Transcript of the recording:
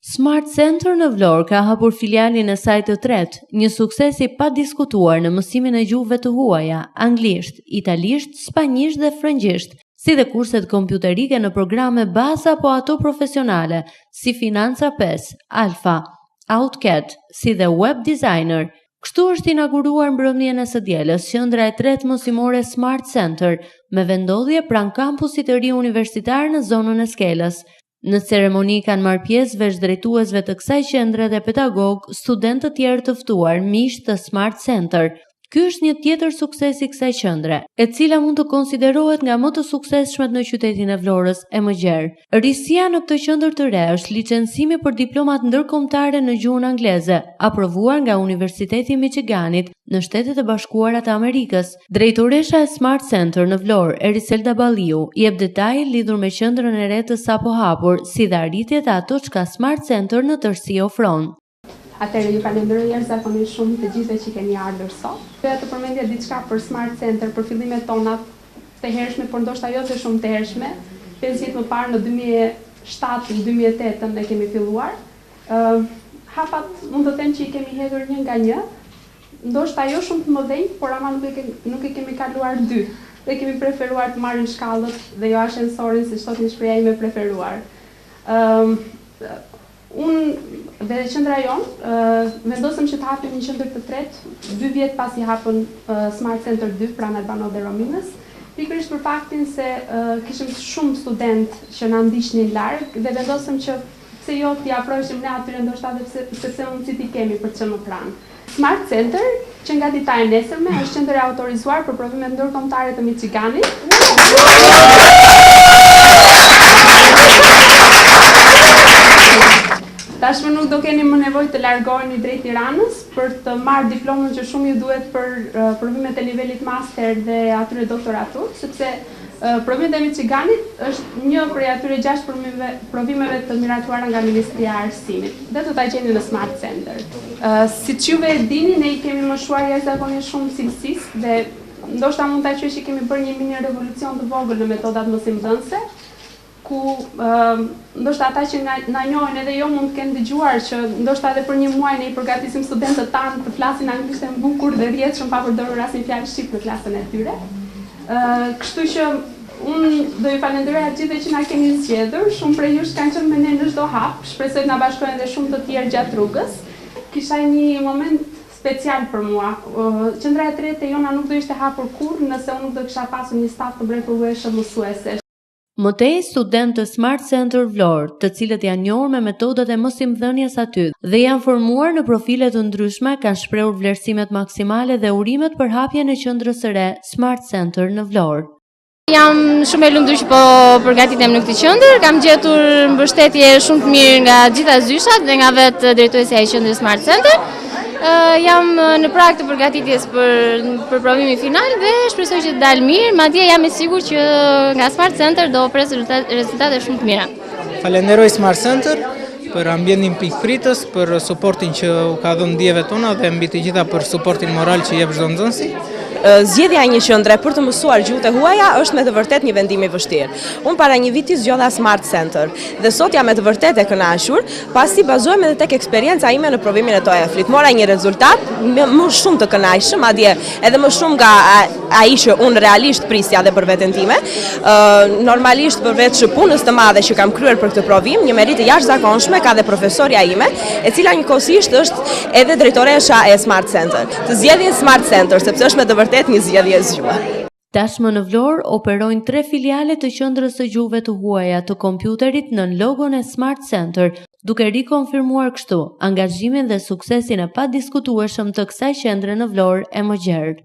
Smart Center në Vlorë ka hapur filialin e saj të tretë, një sukses i padiskutuar në mësimin e gjuhëve të huaja, anglisht, italisht, spanjisht dhe frëngjisht, si dhe kurset kompjuterike në programe baza apo ato profesionale, si Financa 5, Alfa, AutoCAD, si dhe Web Designer. Kështu është inauguruar mbrëmjen e së dielës qendra e tretë mësimore Smart Center, me vendodhje pranë kampusit të ri universitar në zonën e Skelës. Në ceremoni kanë marrë pjesë veç drejtuesve të kësaj qendre dhe pedagog, studentë të tjerë të ftuar, miq të Smart Center. Ky është një tjetër sukses i kësaj qendre, e cila mund të konsiderohet nga më të suksesshmet në qytetin e Vlorës e më gjerë. Risia në këtë qendër të re është licencimi për diplomat ndërkombëtare në gjuhën angleze, aprovuar nga Universiteti i Michiganit në Shtetet e Bashkuara të Amerikës. Drejtoresha e Smart Center në Vlorë, Eriselda Balliu, jep detaje lidhur me qendrën e re të sapo hapur, si dhe arritjet e ato çka Smart Center në tërësi ofron. Atëherë ju falenderoj jashtëzakonisht shumë të gjithëve që keni ardhur sot. Doja të përmendja diçka për Smart Center, për fillimet tona të hershme, por ndoshta jo të shumë të hershme. 5 vjet më parë në 2007-2008 ne kemi filluar. Hapat mund të them që i kemi hedhur një nga një. Ndoshta jo shumë të mëdhenj, por ama nuk e kemi kaluar dy. Ne kemi preferuar të marrim shkallët dhe jo ashensorin, siç thotë një shprehje ime preferuar. Unë dhe qendra jonë vendosëm që të hapim një qendër të tretë 2 vjet pasi hapën Smart Center 2 pranë Albano dhe Rominës, pikërisht për faktin se kishim shumë studentë që na ndiqnin larg dhe vendosëm që pse jo t'i afroheshim ne atyre, ndoshta edhe sepse mundësit i kemi për të qenë më pranë. Smart Center, që nga dita e nesërme, është qendër e autorizuar për provimet ndërkombëtare të Michiganit. Tashmë nuk do keni më nevojë të largoheni drejt Tiranës për të marrë diplomën që shumë ju duhet për provimet e nivelit master dhe atyre doktoratur, sepse provimet e Michiganit është një prej atyre 6 provimeve të miratuara nga Ministria e Arsimit dhe do ta gjeni në Smart Center. Siç juve e dini, ne i kemi moshuar jashtëzakonisht shumë cilësisë dhe ndoshta mund ta quajë që kemi bërë një mini revolucion të vogël në metodat mësimdhënëse, ku ndoshta ata që na njohin edhe jo mund të kenë dëgjuar që ndoshta edhe për një muaj ne i përgatisim studentët tanë të flasin anglisht e bukur dhe rrjedhshëm pa përdorur asnjë fjalë shqip në klasën e tyre. Kështu që unë do ju falenderoj atë gjithë që na keni zgjedhur, shumë prej jush kanë qenë me ne në çdo hap, shpresoj të na bashkojnë edhe shumë të tjerë gjatë rrugës. Kisha një moment special për mua. Qendra e tretë e jona nuk do ishte hapur kurrë nëse unë nuk do kisha pasur një staf të mrekullueshëm mësuese. Mëtej studentë të Smart Center Vlorë, të cilët janë njohur me metodat e mësimdhënies aty dhe janë formuar në profile të ndryshme, kanë shprehur vlerësimet maksimale dhe urimet për hapjen e qendrës së re Smart Center në Vlorë. Jam shumë e lumtur që po përgatitem në këtë qendër, kam gjetur mbështetje shumë të mirë nga gjitha zyshat dhe nga vetë drejtuesja e qendrës Smart Center. Jam në prag të përgatitjes për provimin final dhe shpresoj që të dalë mirë, madje jam e sigurt që nga Smart Center do pres rezultate shumë të mira. Falenderoj Smart Center për ambientin pikpritës, për suportin që u ka dhënë ndjeve tona dhe mbi të gjitha për suportin moral që jep çdo nxënësi. Zgjedhja e një qendre për të mësuar gjuhët e huaja është me të vërtet një vendim i vështirë. Unë para një viti zgjodha Smart Center dhe sot jam me të vërtet e kënaqur, pasi bazohem edhe tek eksperienca ime në provimin e TOEFL-it. Mora një rezultat më shumë të kënaqshëm, madje edhe më shumë nga ai që unë realisht prisja dhe për veten time. Normalisht përveç punës të madhe që kam kryer për këtë provim, një meritë e jashtëzakonshme ka dhe profesorja ime, e cila njëkohësisht është edhe drejtoresha e Smart Center. Të zgjedhin Smart Center sepse është me të vërtet një zgjedhje zgjuar. Tashmë në Vlorë operojnë 3 filiale të qendrës së gjuhëve të huaja të kompjuterit nën logon e Smart Center, duke rikonfirmuar kështu angazhimin dhe suksesin e padiskutueshëm të kësaj qendre në Vlorë e më gjerë.